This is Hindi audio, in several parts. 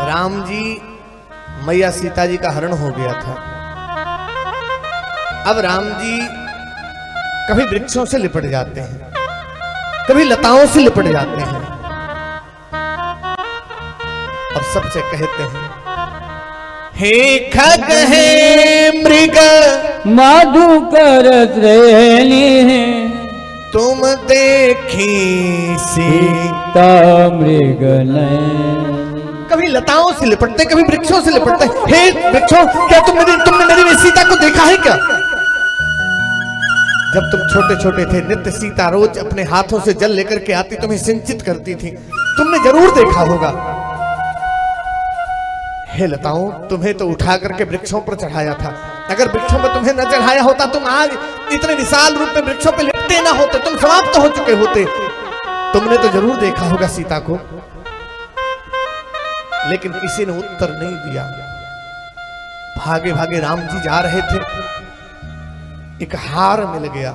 राम जी मैया सीता जी का हरण हो गया था। अब राम जी कभी वृक्षों से लिपट जाते हैं, कभी लताओं से लिपट जाते हैं, और सबसे कहते हैं, हे खग हे मृग मधुकर श्रेणी है, तुम देखी सीता मृग नयन। कभी लताओं से लिपटते, कभी वृक्षों से लिपटते। हे वृक्षों, क्या तुमने मेरी सीता को देखा है क्या? जब तुम छोटे छोटे थे, नित्य सीता रोज अपने हाथों से जल लेकर के आती, तुम्हें सिंचित करती थी, तुमने जरूर देखा होगा। हे लताओं, तुम्हें तो उठा करके वृक्षों पर चढ़ाया था। अगर वृक्षों पर तुम्हें न चढ़ाया होता, तुम आज इतने विशाल रूप में वृक्षों पर लिपटे ना होते, तुम समाप्त हो चुके होते। तुमने तो जरूर देखा होगा सीता को। लेकिन किसी ने उत्तर नहीं दिया। भागे भागे राम जी जा रहे थे, एक हार मिल गया,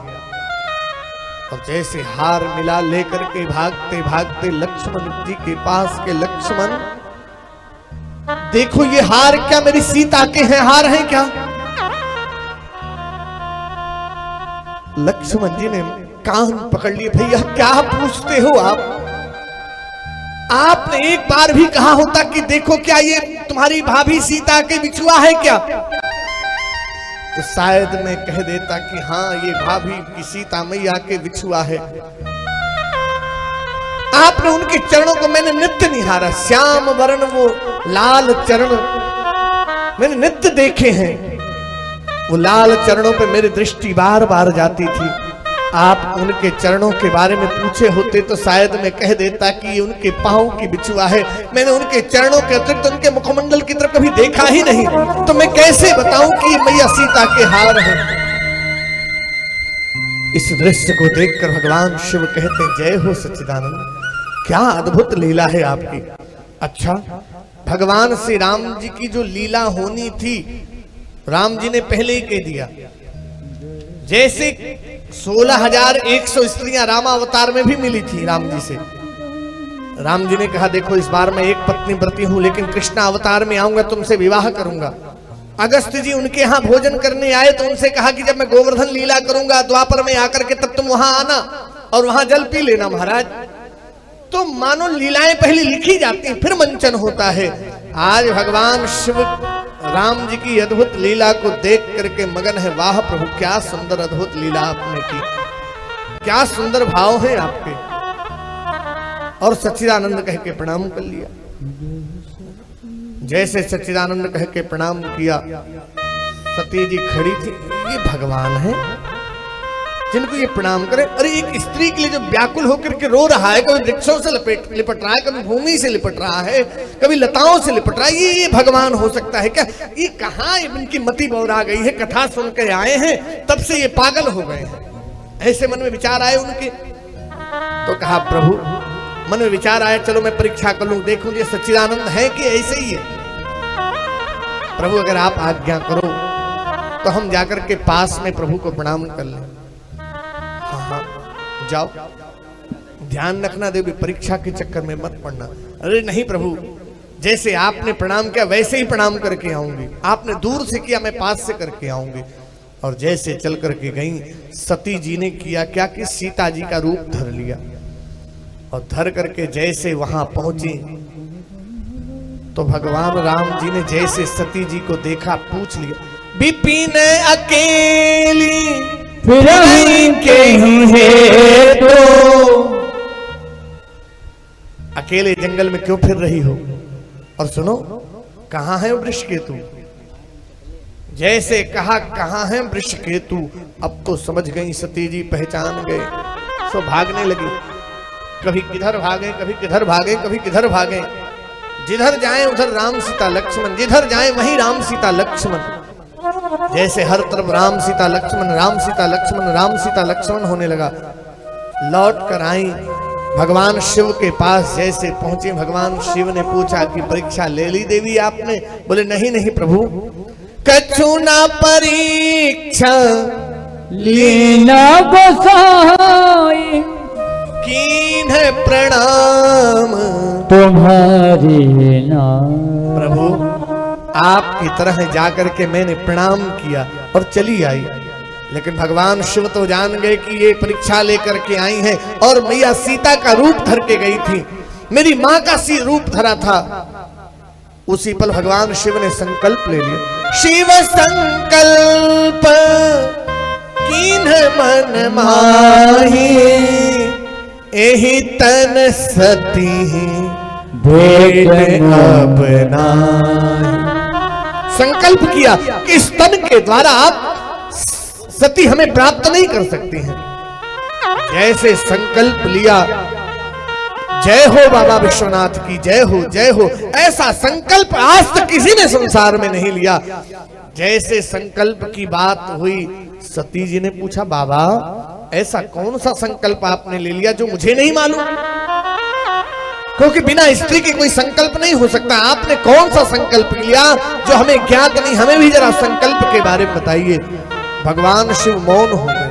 और जैसे हार मिला लेकर के भागते भागते लक्ष्मण जी के पास के, लक्ष्मण देखो ये हार क्या मेरी सीता के हैं हार हैं क्या? लक्ष्मण जी ने कान पकड़ लिए, भैया क्या पूछते हो आप? आपने एक बार भी कहा होता कि देखो क्या ये तुम्हारी भाभी सीता के बिछुआ है क्या, तो शायद मैं कह देता कि हाँ ये भाभी की सीता मैया के बिछुआ है। आपने उनके चरणों को मैंने नित्य निहारा, श्याम वर्ण वो लाल चरण मैंने नित्य देखे हैं। वो लाल चरणों पे मेरी दृष्टि बार बार जाती थी। आप उनके चरणों के बारे में पूछे होते तो शायद मैं कह देता कि ये उनके पांव की बिछुआ है। मैंने उनके चरणों के अतिरिक्त उनके मुखमंडल की तरफ कभी देखा ही नहीं, तो मैं कैसे बताऊं कि ये मैया सीता के हार हैं। इस दृश्य को देखकर भगवान शिव कहते, जय हो सच्चिदानंद, क्या अद्भुत लीला है आपकी। अच्छा, भगवान श्री राम जी की जो लीला होनी थी, राम जी ने पहले ही कह दिया। जैसे 16,100 स्त्रियां रामावतार में भी मिली थी राम जी से। राम जी ने कहा, देखो इस बार मैं एक पत्नी व्रती हूं, लेकिन कृष्ण अवतार में आऊंगा, तुमसे विवाह करूंगा। अगस्त्य जी उनके यहाँ भोजन करने आए तो उनसे कहा कि जब मैं गोवर्धन लीला करूंगा द्वापर में आकर के, तब तुम वहां आना और वहां जल पी लेना महाराज। तो मानो लीलाएं पहले लिखी जाती हैं, फिर मंचन होता है। आज भगवान शिव राम जी की अद्भुत लीला को देख करके मगन है, वाह प्रभु क्या सुंदर अद्भुत लीला आपने की, क्या सुंदर भाव है आपके। और सच्चिदानंद कह के प्रणाम कर लिया। जैसे सच्चिदानंद कह के प्रणाम किया, सती जी खड़ी थी। ये भगवान है जिनको ये प्रणाम करे। अरे एक स्त्री के लिए जो व्याकुल होकर के रो रहा है, कभी वृक्षों से लिपट रहा है, कभी भूमि से लिपट रहा है, कभी लताओं से लिपट रहा है, ये भगवान हो सकता है क्या? ये कहाँ इनकी मति बौरा गई है? कथा सुन के आए हैं, तब से ये पागल हो गए हैं। ऐसे मन में विचार आए उनके, तो कहा प्रभु मन में विचार आया, चलो मैं परीक्षा कर लूं, देखूं ये सच्चिदानंद है कि ऐसे ही है। प्रभु अगर आप आज्ञा करो तो हम जाकर के पास में प्रभु को प्रणाम कर लें। हाँ, जाओ, ध्यान रखना देवी, परीक्षा के चक्कर में मत पड़ना। अरे नहीं प्रभु, जैसे आपने प्रणाम किया वैसे ही प्रणाम करके आऊंगी, आपने दूर से किया मैं पास से करके आऊंगी। और जैसे चल करके गई, सती जी ने किया क्या कि सीता जी का रूप धर लिया, और धर करके जैसे वहां पहुंची तो भगवान राम जी ने जैसे सती जी को देखा, पूछ लिया, विपिन अकेली फिर है तो अकेले जंगल में क्यों फिर रही हो? और सुनो, कहां है वृषकेतु? जैसे कहा कहां है वृषकेतु, अब तो समझ गई सती जी, पहचान गए, सो भागने लगी। कभी किधर भागे, कभी किधर भागे, कभी किधर भागे। जिधर जाए उधर राम सीता लक्ष्मण, जिधर जाए वहीं राम सीता लक्ष्मण। जैसे हर तरफ राम सीता लक्ष्मण, राम सीता लक्ष्मण, राम सीता लक्ष्मण होने लगा। लौट कर आई भगवान शिव के पास। जैसे पहुंचे, भगवान शिव ने पूछा कि परीक्षा ले ली देवी आपने? बोले नहीं नहीं प्रभु, कछु ना परीक्षा लीना गोसाई, कीन है प्रणाम तुम्हारी नाम। प्रभु आपकी तरह जाकर के मैंने प्रणाम किया और चली आई, लेकिन भगवान शिव तो जान गए कि ये परीक्षा लेकर के आई हैं और मैया सीता का रूप धर के गई थी, मेरी मां का सी रूप धरा था। उसी पल भगवान शिव ने संकल्प ले लिया, शिव संकल्प कीन मन माही एहि तन सती भेंट अब नाहि। संकल्प किया कि इस तन के द्वारा आप सती हमें प्राप्त नहीं कर सकती हैं। जैसे संकल्प लिया, जय हो बाबा विश्वनाथ की जय हो जय हो, ऐसा संकल्प आज तक किसी ने संसार में नहीं लिया। जैसे संकल्प की बात हुई, सती जी ने पूछा, बाबा ऐसा कौन सा संकल्प आपने ले लिया जो मुझे नहीं मालूम? क्योंकि बिना स्त्री के कोई संकल्प नहीं हो सकता। आपने कौन सा संकल्प लिया जो हमें ज्ञात नहीं? हमें भी जरा संकल्प के बारे में बताइए। भगवान शिव मौन हो गए।